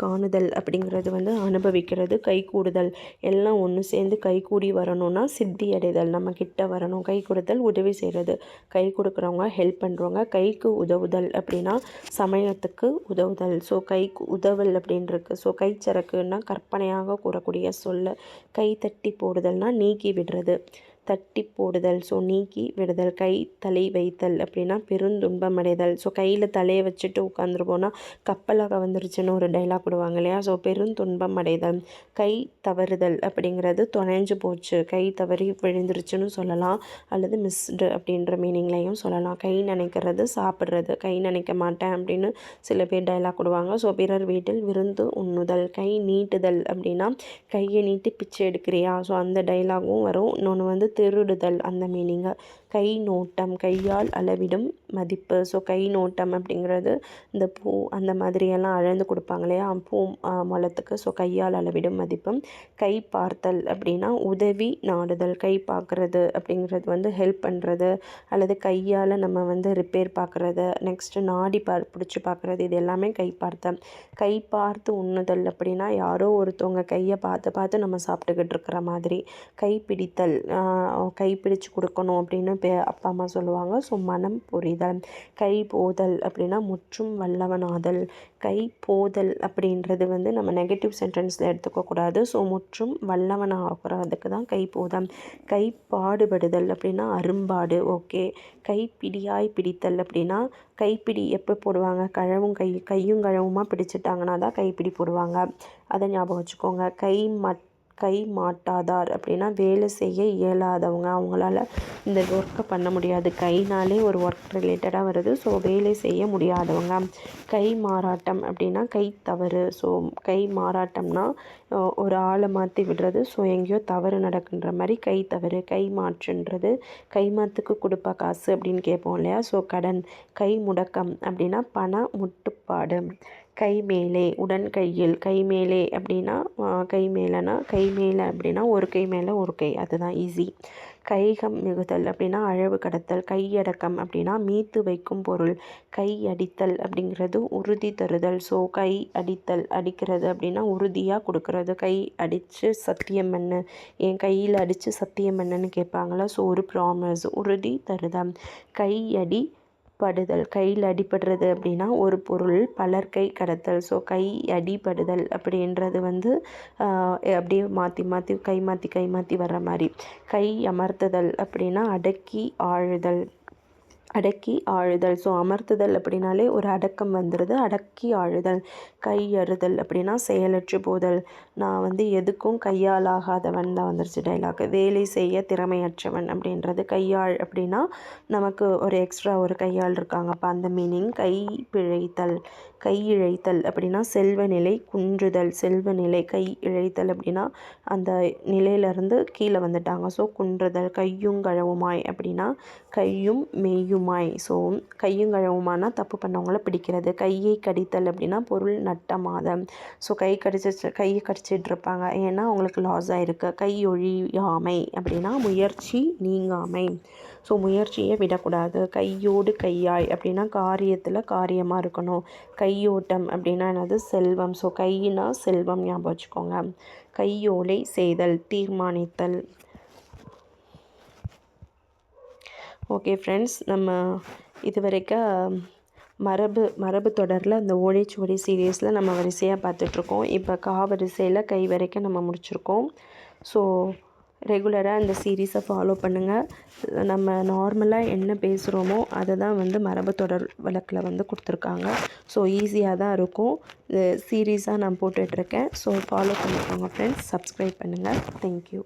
காணுதல் அப்படிங்கிறது வந்து அனுபவிக்கிறது. கை கூடுதல், எல்லாம் ஒன்று சேர்ந்து கை கூடி வரணும்னா சித்தி அடைதல், நம்ம கிட்ட வரணும். கை கொடுத்தல், உதவி செய்கிறது. கை கொடுக்குறவங்க, ஹெல்ப் பண்ணுறவங்க. கைக்கு உதவுதல் அப்படின்னா சமயத்துக்கு உதவுதல். ஸோ கைக்கு உதவல் அப்படின்ருக்கு. ஸோ கைச்சரக்குன்னா கற்பனையாக கூறக்கூடிய சொல்ல. கை தட்டி போடுதல்னா நீக்கி விடுறது, தட்டி போடுதல். ஸோ நீக்கி விடுதல். கை தலை வைத்தல் அப்படின்னா பெருந்துன்பம் அடைதல். ஸோ கையில் தலையை வச்சுட்டு உட்காந்துருப்போன்னா கப்பலாக வந்துருச்சுன்னு ஒரு டைலாக் விடுவாங்க இல்லையா. ஸோ பெருந்துன்பம் அடைதல். கை தவறுதல் அப்படிங்கிறது தொலைஞ்சு போச்சு, கை தவறி விழுந்துருச்சுன்னு சொல்லலாம். அல்லது மிஸ்டு அப்படின்ற மீனிங்லையும் சொல்லலாம். கை நினைக்கிறது சாப்பிட்றது. கை நினைக்க மாட்டேன் அப்படின்னு சில பேர் டைலாக் விடுவாங்க. ஸோ பிறர் வீட்டில் விருந்து உண்ணுதல். கை நீட்டுதல் அப்படின்னா கையை நீட்டி பிச்சை எடுக்கிறியா, ஸோ அந்த டைலாகும் வரும். இன்னொன்று வந்து திருடுதல், அந்த மீனிங்கை. கை நோட்டம், கையால் அளவிடும் மதிப்பு. ஸோ கை நோட்டம் அப்படிங்கிறது இந்த பூ அந்த மாதிரியெல்லாம் அளந்து கொடுப்பாங்க இல்லையா, பூ முளத்துக்கு. ஸோ கையால் அளவிடும் மதிப்பு. கை பார்த்தல் அப்படின்னா உதவி நாடுதல். கை பார்க்குறது அப்படிங்கிறது வந்து ஹெல்ப் பண்ணுறது, அல்லது கையால் நம்ம வந்து ரிப்பேர் பார்க்குறது. நெக்ஸ்ட்டு நாடி பிடிச்சி பார்க்குறது, இது எல்லாமே கை பார்த்தல். கை பார்த்து உண்ணுதல் அப்படின்னா யாரோ ஒருத்தவங்க கையை பார்த்து நம்ம சாப்பிட்டுக்கிட்டு இருக்கிற மாதிரி. கை பிடித்தல், கை பிடிச்சு கொடுக்கணும் அப்படின்னு அப்பா அம்மா சொல்லுவாங்க. ஸோ மனம் புரிதல். கை போதல் அப்படின்னா முற்றும் வல்லவனாதல். கை போதல் அப்படின்றது வந்து நம்ம நெகட்டிவ் சென்டென்ஸில் எடுத்துக்கக்கூடாது. ஸோ முற்றும் வல்லவனாகிறதுக்கு தான் கை போதம். கை பாடுபடுதல் அப்படின்னா அரும்பாடு. ஓகே. கை பிடியாய் பிடித்தல் அப்படின்னா கைப்பிடி எப்போ போடுவாங்க, கையும் கழவுமாக பிடிச்சிட்டாங்கன்னா தான் கைப்பிடி போடுவாங்க. அதை ஞாபகம் வச்சுக்கோங்க. கை மாட்டாதார் அப்படின்னா வேலை செய்ய இயலாதவங்க, அவங்களால இந்த ஒர்க்கை பண்ண முடியாது. கைனாலே ஒரு ஒர்க் ரிலேட்டடாக வருது. ஸோ வேலை செய்ய முடியாதவங்க. கை மாறாட்டம் அப்படின்னா கை தவறு. ஸோ கை மாறாட்டம்னா ஒரு ஆளை மாற்றி விடுறது. ஸோ எங்கேயோ தவறு நடக்குன்ற மாதிரி கை தவறு. கை மாற்றுன்றது கை மாற்றுக்கு கொடுப்பா காசு அப்படின்னு கேட்போம் இல்லையா. ஸோ கடன். கை முடக்கம் அப்படின்னா பண முட்டுப்பாடு. கை மேலே உடன் கையில். கை மேலே அப்படின்னா கை மேலேனா கை மேலே அப்படின்னா ஒரு கை மேலே ஒரு கை, அதுதான் ஈஸி. கைகம் மிகுதல் அப்படின்னா அளவு கடத்தல். கையடக்கம் அப்படின்னா மீத்து வைக்கும் பொருள். கை அடித்தல் அப்படிங்கிறது உறுதி தருதல். ஸோ கை அடித்தல், அடிக்கிறது அப்படின்னா உறுதியாக கொடுக்கறது. கை அடித்து சத்தியம் பண்ணு, என் கையில் அடித்து சத்தியம் பண்ணுன்னு கேட்பாங்களா. ஸோ ஒரு ப்ராமிஸ், உறுதி தருதல். கை அடி படுதல். கையில் அடிபடுறது அப்படின்னா ஒரு பொருள் பலர் கை கடத்தல். ஸோ கை அடிபடுதல் அப்படின்றது வந்து அப்படியே மாற்றி மாற்றி கை மாற்றி வர்ற மாதிரி. கை அமர்த்துதல் அப்படின்னா அடக்கி ஆழுதல். அடக்கி ஆழுதல். ஸோ அமர்த்துதல் அப்படின்னாலே ஒரு அடக்கம் வந்துடுது. அடக்கி ஆழுதல். கை அறுதல் அப்படின்னா செயலற்று போதல். நான் வந்து எதுக்கும் கையால் ஆகாதவன் தான் வந்துருச்சு டைலாக். வேலை செய்ய திறமையற்றவன் அப்படின்றது. கையாள் அப்படின்னா நமக்கு ஒரு எக்ஸ்ட்ரா ஒரு கையாள் இருக்காங்க, அப்போ அந்த மீனிங். கை பிழைத்தல். கை இழைத்தல் அப்படின்னா செல்வ நிலை குன்றுதல். செல்வ நிலை. கை இழைத்தல் அப்படின்னா அந்த நிலையிலேருந்து கீழே வந்துட்டாங்க. ஸோ குன்றுதல். கையும் கழவுமாய் அப்படின்னா கையும் மெய்யுமாய். ஸோ கையும் கழவுமானா தப்பு பண்ணவங்கள பிடிக்கிறது. கையை கடித்தல் அப்படின்னா பொருள் நட்டமாதம். ஸோ கையை கடிச்சிட்டு இருப்பாங்க, ஏன்னா அவங்களுக்கு லாஸ் ஆகிருக்கு. கையொழியாமை அப்படின்னா முயற்சி நீங்காமை. ஸோ முயற்சியை விடக்கூடாது. கையோடு கையாய் அப்படின்னா காரியத்தில் காரியமாக இருக்கணும். கையோட்டம் அப்படின்னா என்னது, செல்வம். ஸோ கையினா செல்வம், ஞாபகம் வச்சுக்கோங்க. கையோலை செய்தல், தீர்மானித்தல். ஓகே ஃப்ரெண்ட்ஸ், நம்ம இது வரைக்கும் மரபு தொடரில் அந்த ஓலைச்சுவடி சீரியஸில் நம்ம வரிசையாக பார்த்துட்ருக்கோம். இப்போ வரிசையில் கை வரைக்கும் நம்ம முடிச்சிருக்கோம். ஸோ ரெகுலராக இந்த சீரீஸை ஃபாலோ பண்ணுங்கள். நம்ம நார்மலாக என்ன பேசுகிறோமோ அதை தான் வந்து மரபு தொடர் வழக்கில் வந்து கொடுத்துருக்காங்க. ஸோ ஈஸியாக தான் இருக்கும். இது சீரீஸாக நான் போட்டுட்ருக்கேன். ஸோ ஃபாலோ பண்ணிக்கோங்க ஃப்ரெண்ட்ஸ். சப்ஸ்கிரைப் பண்ணுங்கள். தேங்க்யூ.